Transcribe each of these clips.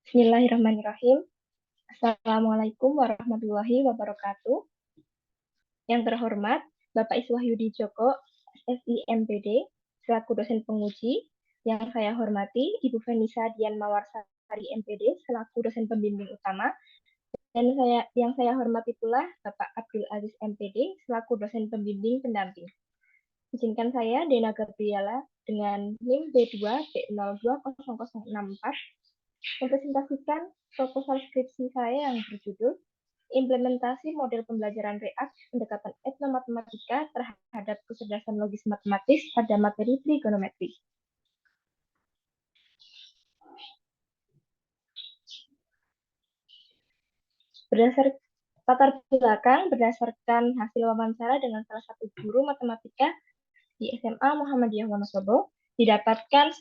Bismillahirrahmanirrahim. Assalamualaikum warahmatullahi wabarakatuh. Yang terhormat, Bapak Iswahyudi Joko, SSI MPD, selaku dosen penguji. Yang saya hormati, Ibu Venisa Dian Mawarsari MPD, selaku dosen pembimbing utama. Dan yang saya hormati pula Bapak Abdul Aziz MPD, selaku dosen pembimbing pendamping. Izinkan saya, Dena Gabriela, dengan NIM B2 B020064, mempresentasikan proposal skripsi saya yang berjudul Implementasi Model Pembelajaran React Pendekatan Etnomatematika terhadap Kecerdasan Logis Matematis pada Materi Trigonometri. Berdasarkan latar belakang berdasarkan hasil wawancara dengan salah satu guru matematika di SMA Muhammadiyah Wonosobo, didapatkan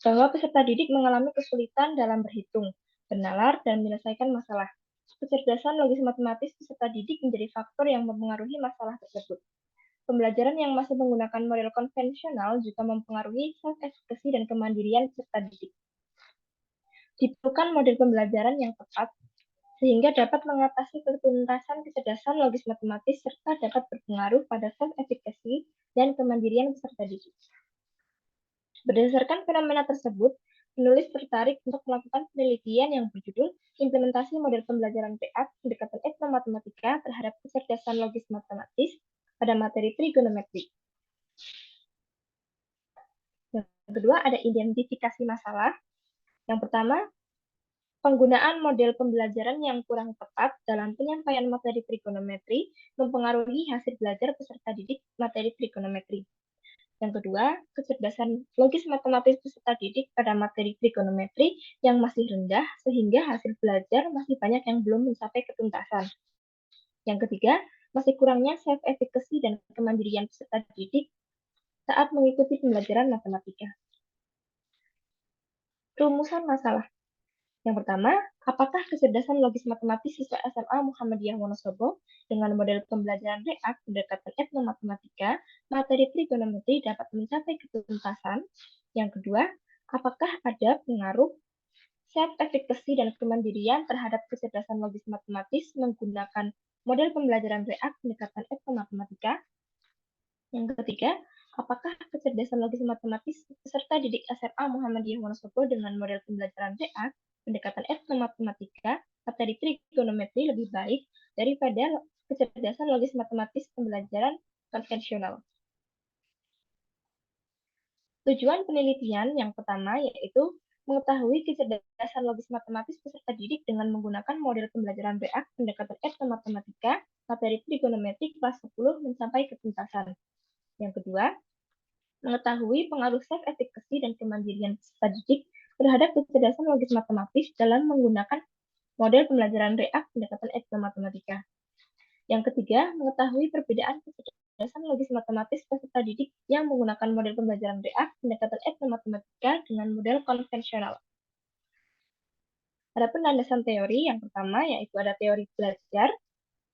bahwa peserta didik mengalami kesulitan dalam berhitung, bernalar, dan menyelesaikan masalah. Kecerdasan logis matematis peserta didik menjadi faktor yang mempengaruhi masalah tersebut. Pembelajaran yang masih menggunakan model konvensional juga mempengaruhi self-efficacy dan kemandirian peserta didik. Diperlukan model pembelajaran yang tepat sehingga dapat mengatasi ketuntasan kecerdasan logis matematis serta dapat berpengaruh pada self-efficacy dan kemandirian peserta didik. Berdasarkan fenomena tersebut, penulis tertarik untuk melakukan penelitian yang berjudul Implementasi Model Pembelajaran React Pendekatan Etnomatematika terhadap Kecerdasan Logis Matematis pada materi trigonometri. Yang kedua, ada identifikasi masalah. Yang pertama, penggunaan model pembelajaran yang kurang tepat dalam penyampaian materi trigonometri mempengaruhi hasil belajar peserta didik materi trigonometri. Yang kedua, kecerdasan logis matematis peserta didik pada materi trigonometri yang masih rendah sehingga hasil belajar masih banyak yang belum mencapai ketuntasan. Yang ketiga, masih kurangnya self-efficacy dan kemandirian peserta didik saat mengikuti pembelajaran matematika. Rumusan masalah. Yang pertama, apakah kecerdasan logis matematis siswa SMA Muhammadiyah Wonosobo dengan model pembelajaran React pendekatan etnomatematika materi trigonometri dapat mencapai ketuntasan? Yang kedua, apakah ada pengaruh self-efficacy dan kemandirian terhadap kecerdasan logis matematis menggunakan model pembelajaran React pendekatan etnomatematika? Yang ketiga, apakah kecerdasan logis matematis peserta didik SMA Muhammadiyah Wonosobo dengan model pembelajaran React pendekatan etnomatematika materi trigonometri lebih baik daripada kecerdasan logis matematis pembelajaran konvensional? Tujuan penelitian yang pertama yaitu mengetahui kecerdasan logis matematis peserta didik dengan menggunakan model pembelajaran React pendekatan etnomatematika materi trigonometri kelas 10 mencapai ketuntasan. Yang kedua, mengetahui pengaruh self-efficacy dan kemandirian peserta didik terhadap kecerdasan logis matematis dalam menggunakan model pembelajaran React pendekatan etnomatematika. Yang ketiga, mengetahui perbedaan kecerdasan logis matematis peserta didik yang menggunakan model pembelajaran React pendekatan etnomatematika dengan model konvensional. Adapun landasan teori yang pertama yaitu ada teori belajar,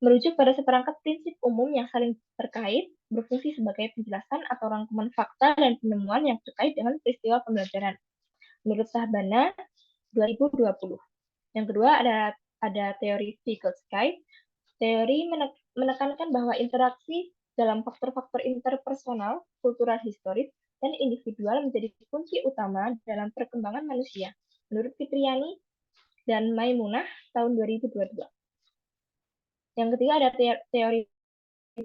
merujuk pada seperangkat prinsip umum yang saling terkait, berfungsi sebagai penjelasan atau rangkuman fakta dan penemuan yang terkait dengan peristiwa pembelajaran. Menurut Sahbana 2020. Yang kedua ada teori Vygotsky. Teori menekankan bahwa interaksi dalam faktor-faktor interpersonal, kultural historis, dan individual menjadi kunci utama dalam perkembangan manusia. Menurut Fitriani dan Maimunah tahun 2022. Yang ketiga ada teori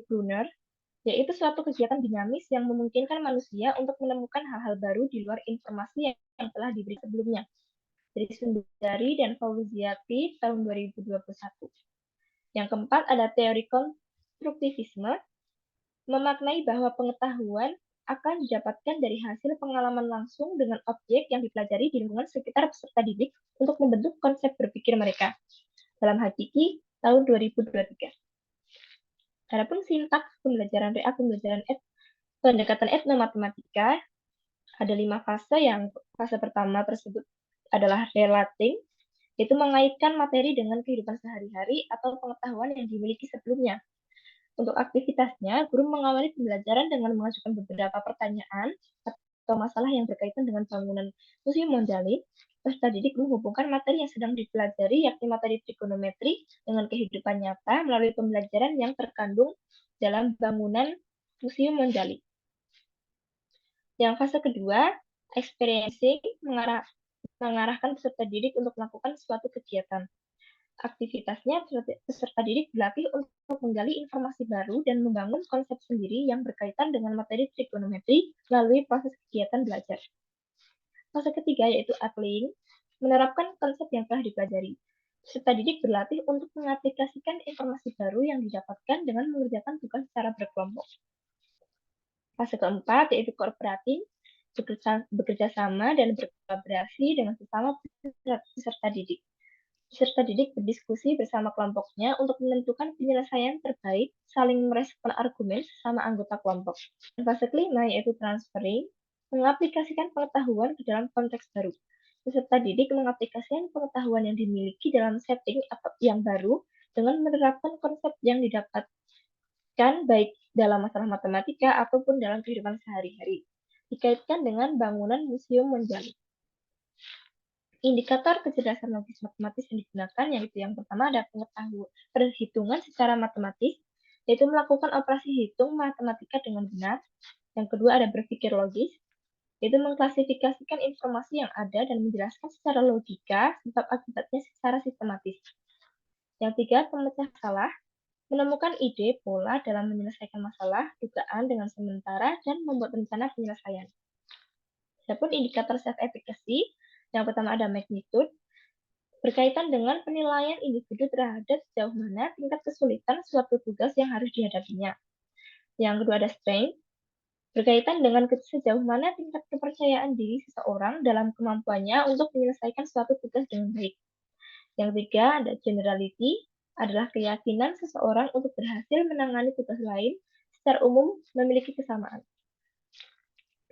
Brunner, yaitu suatu kegiatan dinamis yang memungkinkan manusia untuk menemukan hal-hal baru di luar informasi yang telah diberi sebelumnya. Dari Sundari dan Fauziati tahun 2021. Yang keempat ada teori konstruktivisme, memaknai bahwa pengetahuan akan didapatkan dari hasil pengalaman langsung dengan objek yang dipelajari di lingkungan sekitar peserta didik untuk membentuk konsep berpikir mereka. Dalam Hakiki tahun 2023. Adapun sintaks pembelajaran React pembelajaran pendekatan etnomatematika ada 5 fase. Yang fase pertama tersebut adalah relating, yaitu mengaitkan materi dengan kehidupan sehari-hari atau pengetahuan yang dimiliki sebelumnya. Untuk aktivitasnya, guru mengawali pembelajaran dengan mengajukan beberapa pertanyaan atau masalah yang berkaitan dengan bangunan Museum Monjali. Peserta didik menghubungkan materi yang sedang dipelajari, yakni materi trigonometri, dengan kehidupan nyata melalui pembelajaran yang terkandung dalam bangunan Museum Monjali. Yang fase kedua, experiencing, mengarahkan peserta didik untuk melakukan suatu kegiatan. Aktivitasnya, peserta didik dilatih untuk menggali informasi baru dan membangun konsep sendiri yang berkaitan dengan materi trigonometri melalui proses kegiatan belajar. Fase ketiga yaitu applying, menerapkan konsep yang telah dipelajari. Peserta didik berlatih untuk mengaplikasikan informasi baru yang didapatkan dengan mengerjakan tugas secara berkelompok. Fase keempat yaitu cooperating, bekerja sama dan berkolaborasi dengan sesama peserta didik. Peserta didik berdiskusi bersama kelompoknya untuk menentukan penyelesaian terbaik, saling merespon argumen sesama anggota kelompok. Dan fase kelima yaitu transferring, mengaplikasikan pengetahuan ke dalam konteks baru. Peserta didik mengaplikasikan pengetahuan yang dimiliki dalam setting atau yang baru dengan menerapkan konsep yang didapatkan baik dalam masalah matematika ataupun dalam kehidupan sehari-hari. Dikaitkan dengan bangunan Museum Monjali. Indikator kecerdasan logis matematis yang digunakan yaitu yang pertama ada pengetahuan perhitungan secara matematis, yaitu melakukan operasi hitung matematika dengan benar. Yang kedua ada berpikir logis, yaitu mengklasifikasikan informasi yang ada dan menjelaskan secara logika sebab akibatnya secara sistematis. Yang tiga, pemecah masalah, menemukan ide, pola dalam menyelesaikan masalah, dugaan dengan sementara, dan membuat rencana penyelesaian. Adapun indikator self-efficacy, yang pertama ada magnitude, berkaitan dengan penilaian individu terhadap sejauh mana tingkat kesulitan suatu tugas yang harus dihadapinya. Yang kedua ada strength, berkaitan dengan sejauh mana tingkat kepercayaan diri seseorang dalam kemampuannya untuk menyelesaikan suatu tugas dengan baik. Yang ketiga ada generality, adalah keyakinan seseorang untuk berhasil menangani tugas lain secara umum memiliki kesamaan.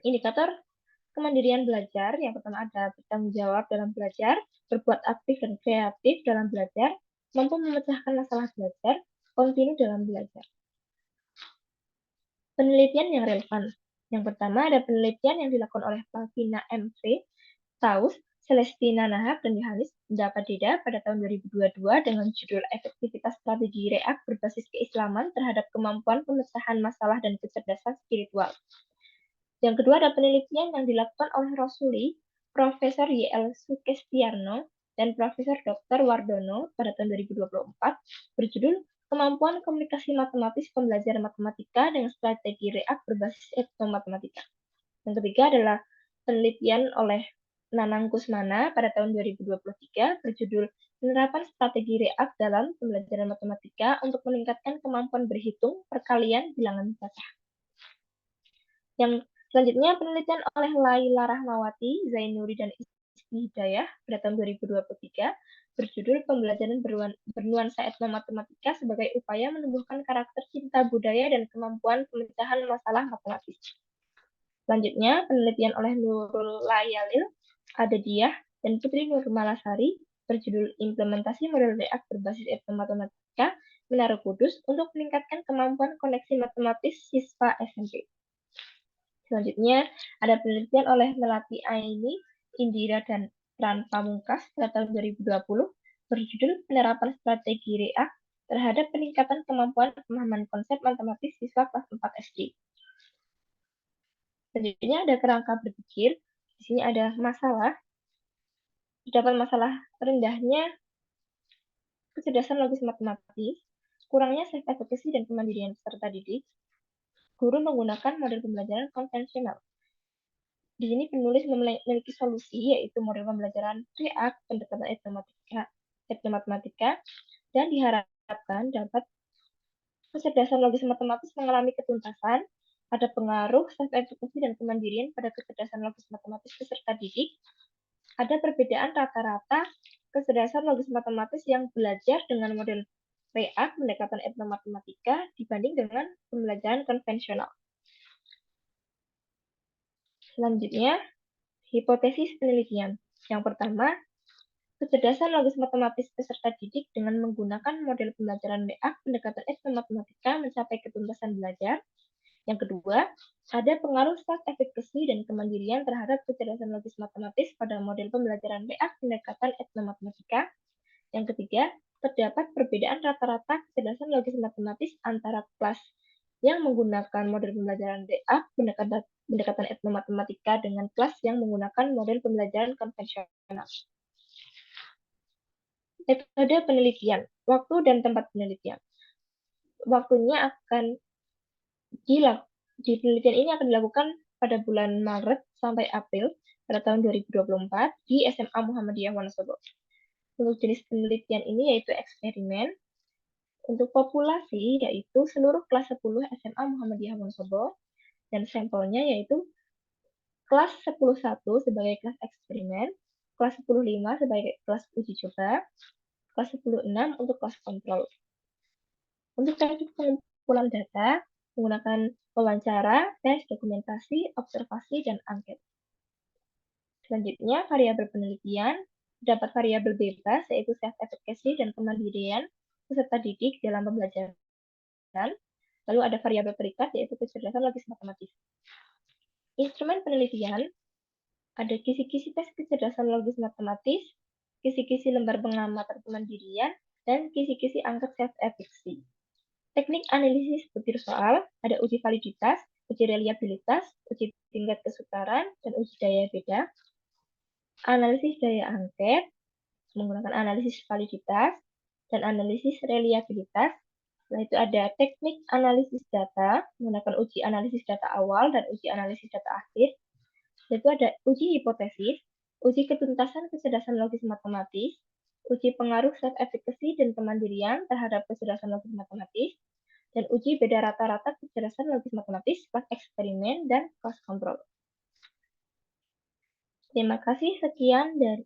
Indikator kemandirian belajar, yang pertama ada bertanggung jawab dalam belajar, berbuat aktif dan kreatif dalam belajar, mampu memecahkan masalah belajar, kontinu dalam belajar. Penelitian yang relevan. Yang pertama ada penelitian yang dilakukan oleh Flavina M.V., Taus, Celestina Nahar, dan Yohanes Dapadeda pada tahun 2022 dengan judul Efektivitas Strategi Reak Berbasis Keislaman terhadap Kemampuan Pemecahan Masalah dan Kecerdasan Spiritual. Yang kedua ada penelitian yang dilakukan oleh Rosuli, Profesor Y.L. Sukestiarno, dan Profesor Dr. Wardono pada tahun 2024 berjudul Kemampuan Komunikasi Matematis Pembelajaran Matematika dengan Strategi Reak Berbasis Etnomatematika. Yang ketiga adalah penelitian oleh Nanang Kusmana pada tahun 2023 berjudul Penerapan Strategi Reak dalam Pembelajaran Matematika untuk Meningkatkan Kemampuan Berhitung Perkalian Bilangan Cacah. Yang selanjutnya, penelitian oleh Laila Rahmawati, Zainuri, dan Isti Hidayah pada tahun 2023 berjudul Pembelajaran Bernuansa Etnomatematika sebagai upaya menumbuhkan karakter cinta budaya dan kemampuan pemecahan masalah matematis. Selanjutnya, penelitian oleh Nurul Layalil, Adadiyah, dan Putri Nurmalasari berjudul Implementasi Model Reak Berbasis Etnomatematika Menara Kudus untuk meningkatkan kemampuan koneksi matematis siswa SMP. Selanjutnya, ada penelitian oleh Melati Aini, Indira, dan Pran Pamungkas pada tahun 2020 berjudul Penerapan Strategi Reak terhadap peningkatan kemampuan pemahaman konsep matematis siswa kelas 4 SD. Selanjutnya ada kerangka berpikir. Di sini ada masalah. Terdapat masalah rendahnya kecerdasan logis matematis, kurangnya self-efficacy dan kemandirian peserta didik. Guru menggunakan model pembelajaran konvensional. Di sini penulis memiliki solusi, yaitu model pembelajaran Reak, pendekatan etnomatematika, dan diharapkan dapat kecerdasan logis matematis mengalami ketuntasan, ada pengaruh self-efficacy dan kemandirian pada kecerdasan logis matematis peserta didik, ada perbedaan rata-rata kecerdasan logis matematis yang belajar dengan model Reak, pendekatan etnomatematika, dibanding dengan pembelajaran konvensional. Selanjutnya, hipotesis penelitian. Yang pertama, Kecerdasan logis matematis peserta didik dengan menggunakan model pembelajaran WA, pendekatan etnomatematika mencapai ketuntasan belajar. Yang kedua, ada pengaruh self-efficacy dan kemandirian terhadap kecerdasan logis matematis pada model pembelajaran WA, pendekatan etnomatematika. Yang ketiga, terdapat perbedaan rata-rata kecerdasan logis matematis antara kelas yang menggunakan model pembelajaran DA, pendekatan etnomatematika, dengan kelas yang menggunakan model pembelajaran konvensional. Metode penelitian, waktu dan tempat penelitian. Waktunya akan penelitian ini akan dilakukan pada bulan Maret sampai April pada tahun 2024 di SMA Muhammadiyah Wonosobo. Untuk jenis penelitian ini yaitu eksperimen. Untuk populasi yaitu seluruh kelas 10 SMA Muhammadiyah Wonosobo, dan sampelnya yaitu kelas 10.1 sebagai kelas eksperimen, kelas 10.5 sebagai kelas uji coba, kelas 10.6 untuk kelas kontrol. Untuk teknik pengumpulan data, menggunakan wawancara, tes, dokumentasi, observasi, dan angket. Selanjutnya, variabel penelitian. Dapat variabel bebas, yaitu self-efficacy dan kemandirian peserta didik dalam pembelajaran. Lalu ada variabel terikat, yaitu kecerdasan logis matematis. Instrumen penelitian, ada kisi-kisi tes kecerdasan logis matematis, kisi-kisi lembar pengamatan kemandirian, dan kisi-kisi angket self-efficacy. Teknik analisis butir soal, ada uji validitas, uji reliabilitas, uji tingkat kesukaran, dan uji daya beda. Analisis daya angket, menggunakan analisis validitas, dan analisis reliabilitas. Setelah itu ada teknik analisis data, menggunakan uji analisis data awal dan uji analisis data akhir. Setelah itu ada uji hipotesis, uji ketuntasan kecerdasan logis matematis, uji pengaruh self-efficacy dan kemandirian terhadap kecerdasan logis matematis, dan uji beda rata-rata kecerdasan logis matematis, kelas eksperimen, dan kelas kontrol. Terima kasih, sekian dari